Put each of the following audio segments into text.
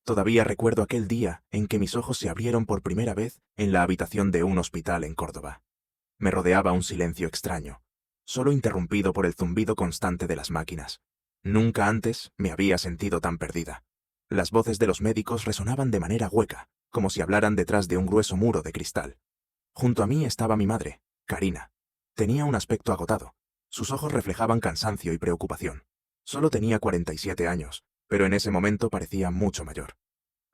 Todavía recuerdo aquel día en que mis ojos se abrieron por primera vez en la habitación de un hospital en Córdoba. Me rodeaba un silencio extraño, solo interrumpido por el zumbido constante de las máquinas. Nunca antes me había sentido tan perdida. Las voces de los médicos resonaban de manera hueca, como si hablaran detrás de un grueso muro de cristal. Junto a mí estaba mi madre, Karina. Tenía un aspecto agotado. Sus ojos reflejaban cansancio y preocupación. Solo tenía 47 años, pero en ese momento parecía mucho mayor.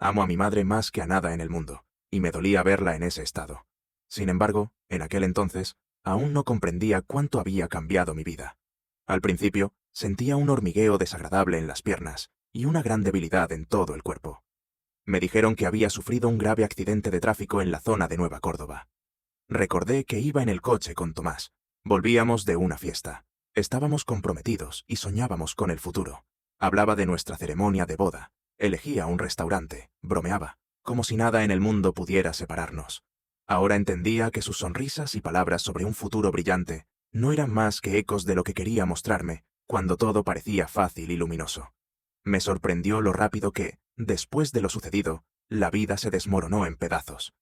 Amo a mi madre más que a nada en el mundo, y me dolía verla en ese estado. Sin embargo, en aquel entonces, aún no comprendía cuánto había cambiado mi vida. Al principio, sentía un hormigueo desagradable en las piernas y una gran debilidad en todo el cuerpo. Me dijeron que había sufrido un grave accidente de tráfico en la zona de Nueva Córdoba. Recordé que iba en el coche con Tomás. Volvíamos de una fiesta. Estábamos comprometidos y soñábamos con el futuro. Hablaba de nuestra ceremonia de boda. Elegía un restaurante. Bromeaba, como si nada en el mundo pudiera separarnos. Ahora entendía que sus sonrisas y palabras sobre un futuro brillante no eran más que ecos de lo que quería mostrarme cuando todo parecía fácil y luminoso. Me sorprendió lo rápido que, después de lo sucedido, la vida se desmoronó en pedazos.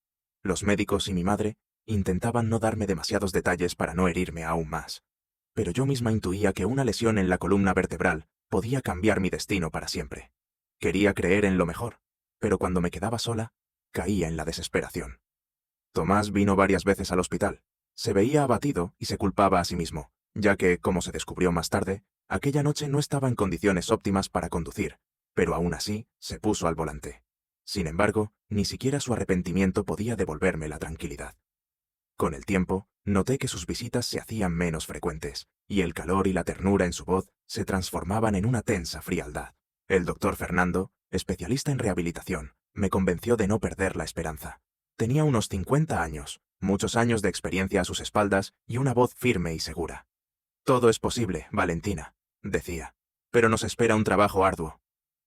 Los médicos y mi madre intentaban no darme demasiados detalles para no herirme aún más. Pero yo misma intuía que una lesión en la columna vertebral podía cambiar mi destino para siempre. Quería creer en lo mejor, pero cuando me quedaba sola, caía en la desesperación. Tomás vino varias veces al hospital. Se veía abatido y se culpaba a sí mismo, ya que, como se descubrió más tarde, aquella noche no estaba en condiciones óptimas para conducir, pero aún así se puso al volante. Sin embargo, ni siquiera su arrepentimiento podía devolverme la tranquilidad. Con el tiempo, noté que sus visitas se hacían menos frecuentes, y el calor y la ternura en su voz se transformaban en una tensa frialdad. El doctor Fernando, especialista en rehabilitación, me convenció de no perder la esperanza. Tenía unos 50 años, muchos años de experiencia a sus espaldas y una voz firme y segura. «Todo es posible, Valentina», decía, «pero nos espera un trabajo arduo».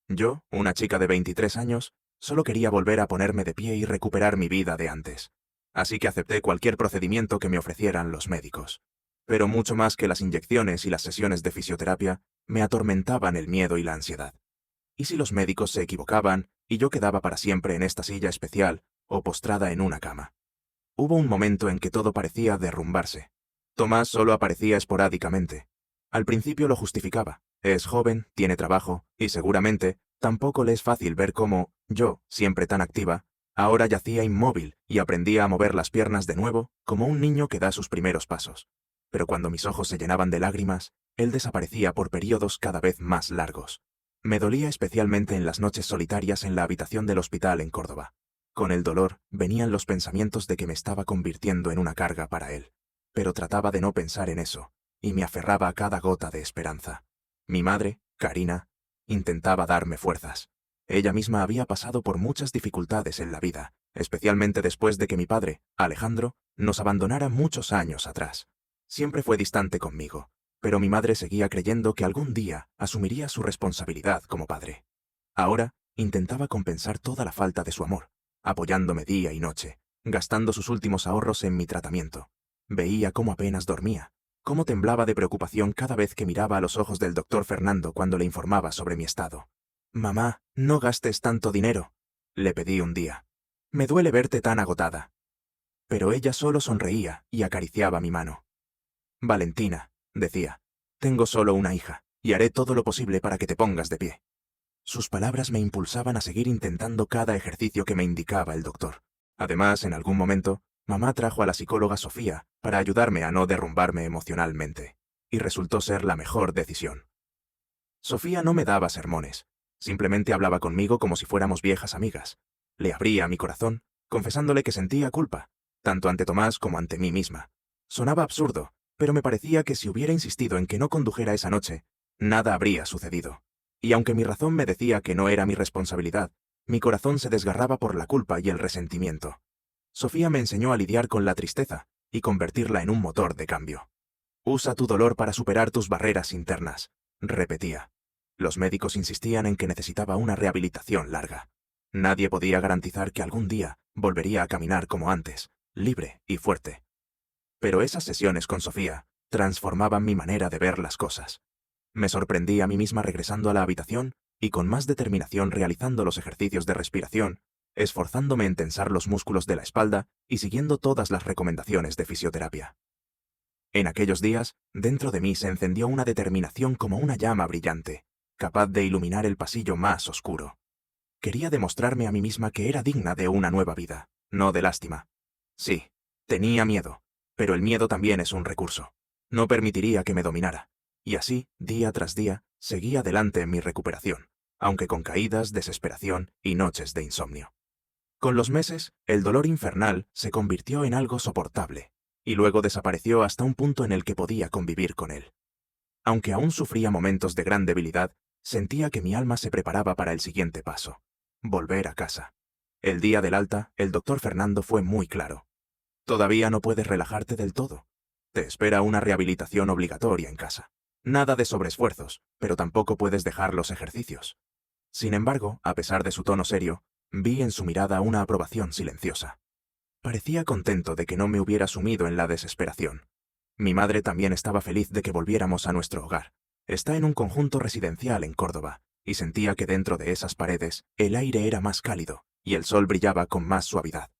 Yo, una chica de 23 años, solo quería volver a ponerme de pie y recuperar mi vida de antes. Así que acepté cualquier procedimiento que me ofrecieran los médicos. Pero mucho más que las inyecciones y las sesiones de fisioterapia, me atormentaban el miedo y la ansiedad. ¿Y si los médicos se equivocaban y yo quedaba para siempre en esta silla especial o postrada en una cama? Hubo un momento en que todo parecía derrumbarse. Tomás solo aparecía esporádicamente. Al principio lo justificaba. Es joven, tiene trabajo, y seguramente tampoco le es fácil ver cómo yo, siempre tan activa, ahora yacía inmóvil y aprendía a mover las piernas de nuevo como un niño que da sus primeros pasos. Pero cuando mis ojos se llenaban de lágrimas, él desaparecía por periodos cada vez más largos. Me dolía especialmente en las noches solitarias en la habitación del hospital en Córdoba. Con el dolor venían los pensamientos de que me estaba convirtiendo en una carga para él. Pero trataba de no pensar en eso, y me aferraba a cada gota de esperanza. Mi madre, Karina, intentaba darme fuerzas. Ella misma había pasado por muchas dificultades en la vida, especialmente después de que mi padre, Alejandro, nos abandonara muchos años atrás. Siempre fue distante conmigo, pero mi madre seguía creyendo que algún día asumiría su responsabilidad como padre. Ahora intentaba compensar toda la falta de su amor, apoyándome día y noche, gastando sus últimos ahorros en mi tratamiento. Veía cómo apenas dormía, cómo temblaba de preocupación cada vez que miraba a los ojos del doctor Fernando cuando le informaba sobre mi estado. «Mamá, no gastes tanto dinero», le pedí un día. «Me duele verte tan agotada». Pero ella solo sonreía y acariciaba mi mano. «Valentina», decía, «tengo solo una hija, y haré todo lo posible para que te pongas de pie». Sus palabras me impulsaban a seguir intentando cada ejercicio que me indicaba el doctor. Además, en algún momento, mamá trajo a la psicóloga Sofía para ayudarme a no derrumbarme emocionalmente, y resultó ser la mejor decisión. Sofía no me daba sermones, simplemente hablaba conmigo como si fuéramos viejas amigas. Le abría mi corazón, confesándole que sentía culpa, tanto ante Tomás como ante mí misma. Sonaba absurdo, pero me parecía que si hubiera insistido en que no condujera esa noche, nada habría sucedido. Y aunque mi razón me decía que no era mi responsabilidad, mi corazón se desgarraba por la culpa y el resentimiento. Sofía me enseñó a lidiar con la tristeza y convertirla en un motor de cambio. «Usa tu dolor para superar tus barreras internas», repetía. Los médicos insistían en que necesitaba una rehabilitación larga. Nadie podía garantizar que algún día volvería a caminar como antes, libre y fuerte. Pero esas sesiones con Sofía transformaban mi manera de ver las cosas. Me sorprendí a mí misma regresando a la habitación y con más determinación realizando los ejercicios de respiración, esforzándome en tensar los músculos de la espalda y siguiendo todas las recomendaciones de fisioterapia. En aquellos días, dentro de mí se encendió una determinación como una llama brillante, capaz de iluminar el pasillo más oscuro. Quería demostrarme a mí misma que era digna de una nueva vida, no de lástima. Sí, tenía miedo, pero el miedo también es un recurso. No permitiría que me dominara. Y así, día tras día, seguí adelante en mi recuperación, aunque con caídas, desesperación y noches de insomnio. Con los meses, el dolor infernal se convirtió en algo soportable, y luego desapareció hasta un punto en el que podía convivir con él. Aunque aún sufría momentos de gran debilidad, sentía que mi alma se preparaba para el siguiente paso: volver a casa. El día del alta, el doctor Fernando fue muy claro. Todavía no puedes relajarte del todo. Te espera una rehabilitación obligatoria en casa. Nada de sobreesfuerzos, pero tampoco puedes dejar los ejercicios. Sin embargo, a pesar de su tono serio, vi en su mirada una aprobación silenciosa. Parecía contento de que no me hubiera sumido en la desesperación. Mi madre también estaba feliz de que volviéramos a nuestro hogar. Está en un conjunto residencial en Córdoba, y sentía que dentro de esas paredes el aire era más cálido y el sol brillaba con más suavidad.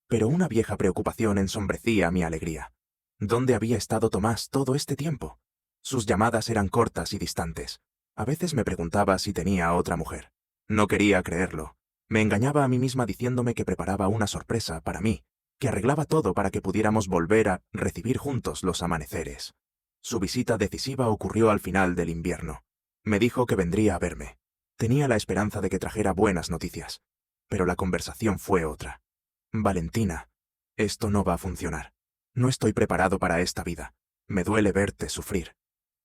Pero una vieja preocupación ensombrecía mi alegría. ¿Dónde había estado Tomás todo este tiempo? Sus llamadas eran cortas y distantes. A veces me preguntaba si tenía a otra mujer. No quería creerlo. Me engañaba a mí misma diciéndome que preparaba una sorpresa para mí, que arreglaba todo para que pudiéramos volver a recibir juntos los amaneceres. Su visita decisiva ocurrió al final del invierno. Me dijo que vendría a verme. Tenía la esperanza de que trajera buenas noticias. Pero la conversación fue otra. Valentina, esto no va a funcionar. No estoy preparado para esta vida. Me duele verte sufrir,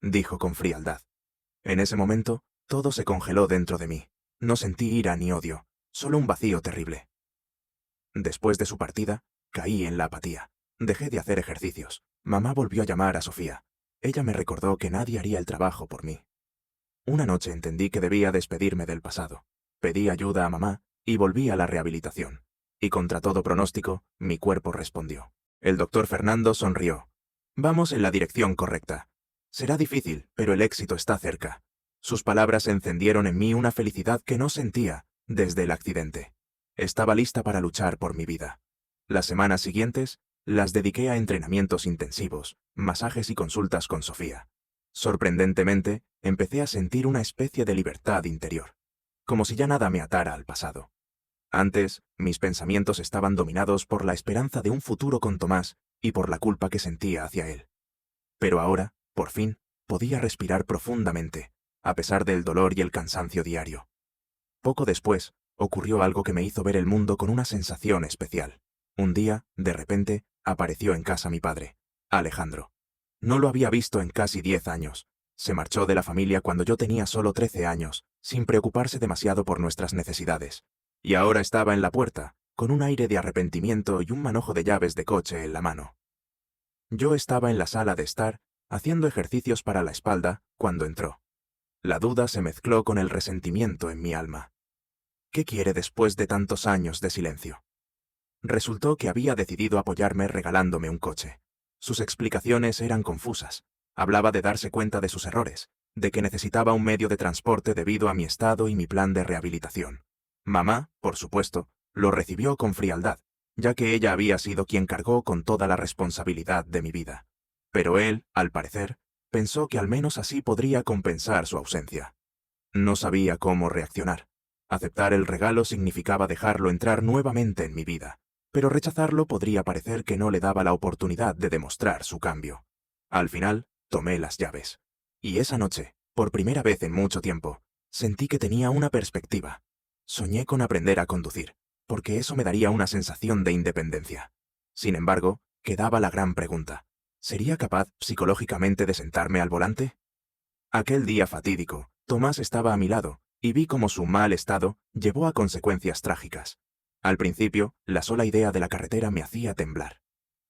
dijo con frialdad. En ese momento, todo se congeló dentro de mí. No sentí ira ni odio, solo un vacío terrible. Después de su partida, caí en la apatía. Dejé de hacer ejercicios. Mamá volvió a llamar a Sofía. Ella me recordó que nadie haría el trabajo por mí. Una noche entendí que debía despedirme del pasado. Pedí ayuda a mamá y volví a la rehabilitación. Y contra todo pronóstico, mi cuerpo respondió. El doctor Fernando sonrió. Vamos en la dirección correcta. Será difícil, pero el éxito está cerca. Sus palabras encendieron en mí una felicidad que no sentía desde el accidente. Estaba lista para luchar por mi vida. Las semanas siguientes las dediqué a entrenamientos intensivos, masajes y consultas con Sofía. Sorprendentemente, empecé a sentir una especie de libertad interior, como si ya nada me atara al pasado. Antes, mis pensamientos estaban dominados por la esperanza de un futuro con Tomás y por la culpa que sentía hacia él. Pero ahora, por fin, podía respirar profundamente, a pesar del dolor y el cansancio diario. Poco después, ocurrió algo que me hizo ver el mundo con una sensación especial. Un día, de repente, apareció en casa mi padre, Alejandro. No lo había visto en casi 10 años. Se marchó de la familia cuando yo tenía solo 13 años, sin preocuparse demasiado por nuestras necesidades. Y ahora estaba en la puerta, con un aire de arrepentimiento y un manojo de llaves de coche en la mano. Yo estaba en la sala de estar, haciendo ejercicios para la espalda, cuando entró. La duda se mezcló con el resentimiento en mi alma. ¿Qué quiere después de tantos años de silencio? Resultó que había decidido apoyarme regalándome un coche. Sus explicaciones eran confusas. Hablaba de darse cuenta de sus errores, de que necesitaba un medio de transporte debido a mi estado y mi plan de rehabilitación. Mamá, por supuesto, lo recibió con frialdad, ya que ella había sido quien cargó con toda la responsabilidad de mi vida. Pero él, al parecer, pensó que al menos así podría compensar su ausencia. No sabía cómo reaccionar. Aceptar el regalo significaba dejarlo entrar nuevamente en mi vida, pero rechazarlo podría parecer que no le daba la oportunidad de demostrar su cambio. Al final, tomé las llaves. Y esa noche, por primera vez en mucho tiempo, sentí que tenía una perspectiva. Soñé con aprender a conducir, porque eso me daría una sensación de independencia. Sin embargo, quedaba la gran pregunta: ¿sería capaz psicológicamente de sentarme al volante? Aquel día fatídico, Tomás estaba a mi lado, y vi cómo su mal estado llevó a consecuencias trágicas. Al principio, la sola idea de la carretera me hacía temblar.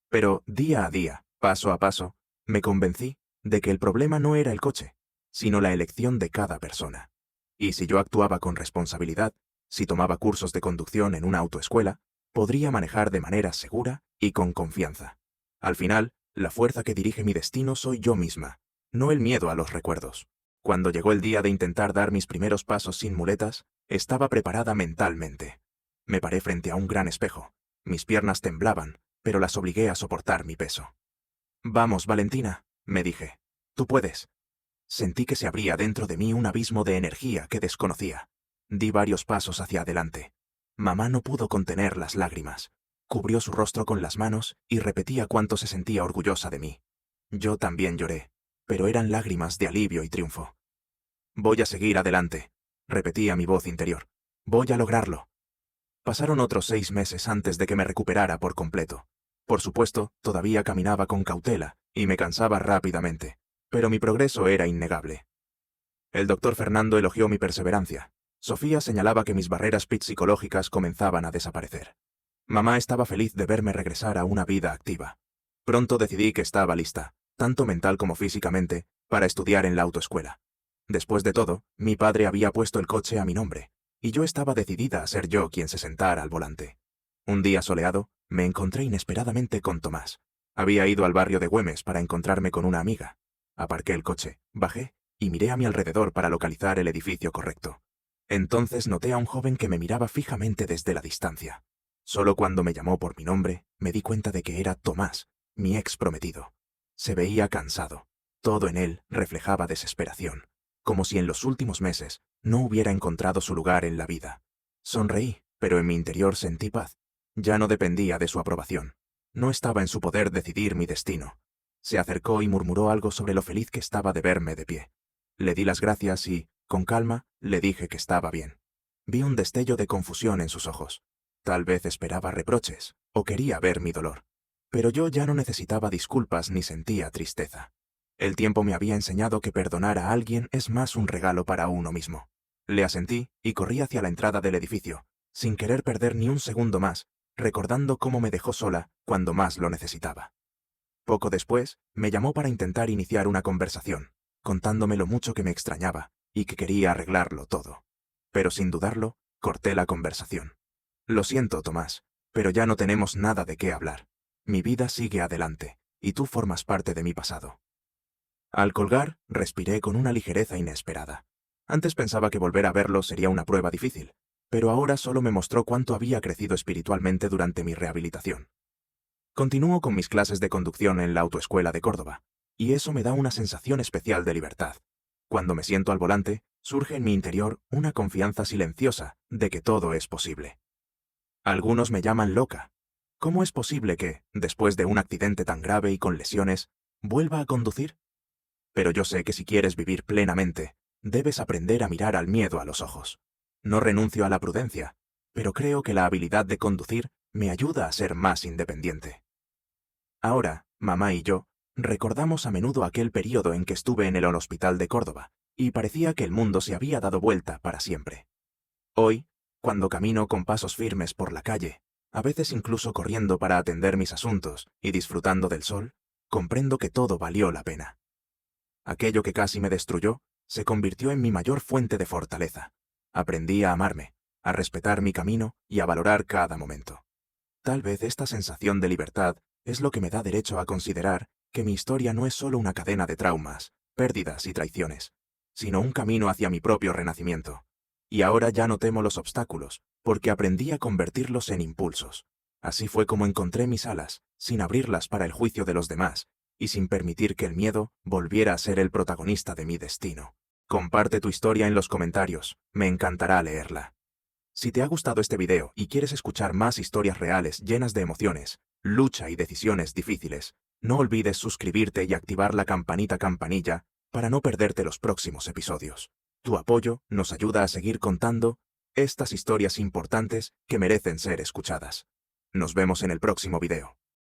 Pero, día a día, paso a paso, me convencí de que el problema no era el coche, sino la elección de cada persona. Y si yo actuaba con responsabilidad, si tomaba cursos de conducción en una autoescuela, podría manejar de manera segura y con confianza. Al final, la fuerza que dirige mi destino soy yo misma, no el miedo a los recuerdos. Cuando llegó el día de intentar dar mis primeros pasos sin muletas, estaba preparada mentalmente. Me paré frente a un gran espejo. Mis piernas temblaban, pero las obligué a soportar mi peso. «Vamos, Valentina», me dije. «Tú puedes». Sentí que se abría dentro de mí un abismo de energía que desconocía. Di varios pasos hacia adelante. Mamá no pudo contener las lágrimas. Cubrió su rostro con las manos y repetía cuánto se sentía orgullosa de mí. Yo también lloré, pero eran lágrimas de alivio y triunfo. «Voy a seguir adelante», repetía mi voz interior. «Voy a lograrlo». Pasaron otros 6 meses antes de que me recuperara por completo. Por supuesto, todavía caminaba con cautela y me cansaba rápidamente, pero mi progreso era innegable. El doctor Fernando elogió mi perseverancia. Sofía señalaba que mis barreras psicológicas comenzaban a desaparecer. Mamá estaba feliz de verme regresar a una vida activa. Pronto decidí que estaba lista, tanto mental como físicamente, para estudiar en la autoescuela. Después de todo, mi padre había puesto el coche a mi nombre, y yo estaba decidida a ser yo quien se sentara al volante. Un día soleado, me encontré inesperadamente con Tomás. Había ido al barrio de Güemes para encontrarme con una amiga. Aparqué el coche, bajé y miré a mi alrededor para localizar el edificio correcto. Entonces noté a un joven que me miraba fijamente desde la distancia. Solo cuando me llamó por mi nombre, me di cuenta de que era Tomás, mi ex prometido. Se veía cansado. Todo en él reflejaba desesperación, como si en los últimos meses no hubiera encontrado su lugar en la vida. Sonreí, pero en mi interior sentí paz. Ya no dependía de su aprobación. No estaba en su poder decidir mi destino. Se acercó y murmuró algo sobre lo feliz que estaba de verme de pie. Le di las gracias y, con calma, le dije que estaba bien. Vi un destello de confusión en sus ojos. Tal vez esperaba reproches, o quería ver mi dolor. Pero yo ya no necesitaba disculpas ni sentía tristeza. El tiempo me había enseñado que perdonar a alguien es más un regalo para uno mismo. Le asentí y corrí hacia la entrada del edificio, sin querer perder ni un segundo más, recordando cómo me dejó sola cuando más lo necesitaba. Poco después, me llamó para intentar iniciar una conversación, contándome lo mucho que me extrañaba y que quería arreglarlo todo. Pero sin dudarlo, corté la conversación. «Lo siento, Tomás, pero ya no tenemos nada de qué hablar. Mi vida sigue adelante, y tú formas parte de mi pasado». Al colgar, respiré con una ligereza inesperada. Antes pensaba que volver a verlo sería una prueba difícil, pero ahora solo me mostró cuánto había crecido espiritualmente durante mi rehabilitación. Continúo con mis clases de conducción en la autoescuela de Córdoba, y eso me da una sensación especial de libertad. Cuando me siento al volante, surge en mi interior una confianza silenciosa de que todo es posible. Algunos me llaman loca. ¿Cómo es posible que, después de un accidente tan grave y con lesiones, vuelva a conducir? Pero yo sé que si quieres vivir plenamente, debes aprender a mirar al miedo a los ojos. No renuncio a la prudencia, pero creo que la habilidad de conducir me ayuda a ser más independiente. Ahora, mamá y yo, recordamos a menudo aquel periodo en que estuve en el hospital de Córdoba, y parecía que el mundo se había dado vuelta para siempre. Hoy, cuando camino con pasos firmes por la calle, a veces incluso corriendo para atender mis asuntos y disfrutando del sol, comprendo que todo valió la pena. Aquello que casi me destruyó se convirtió en mi mayor fuente de fortaleza. Aprendí a amarme, a respetar mi camino y a valorar cada momento. Tal vez esta sensación de libertad es lo que me da derecho a considerar que mi historia no es solo una cadena de traumas, pérdidas y traiciones, sino un camino hacia mi propio renacimiento. Y ahora ya no temo los obstáculos, porque aprendí a convertirlos en impulsos. Así fue como encontré mis alas, sin abrirlas para el juicio de los demás, y sin permitir que el miedo volviera a ser el protagonista de mi destino. Comparte tu historia en los comentarios, me encantará leerla. Si te ha gustado este video y quieres escuchar más historias reales llenas de emociones, lucha y decisiones difíciles, no olvides suscribirte y activar la campanilla para no perderte los próximos episodios. Tu apoyo nos ayuda a seguir contando estas historias importantes que merecen ser escuchadas. Nos vemos en el próximo video.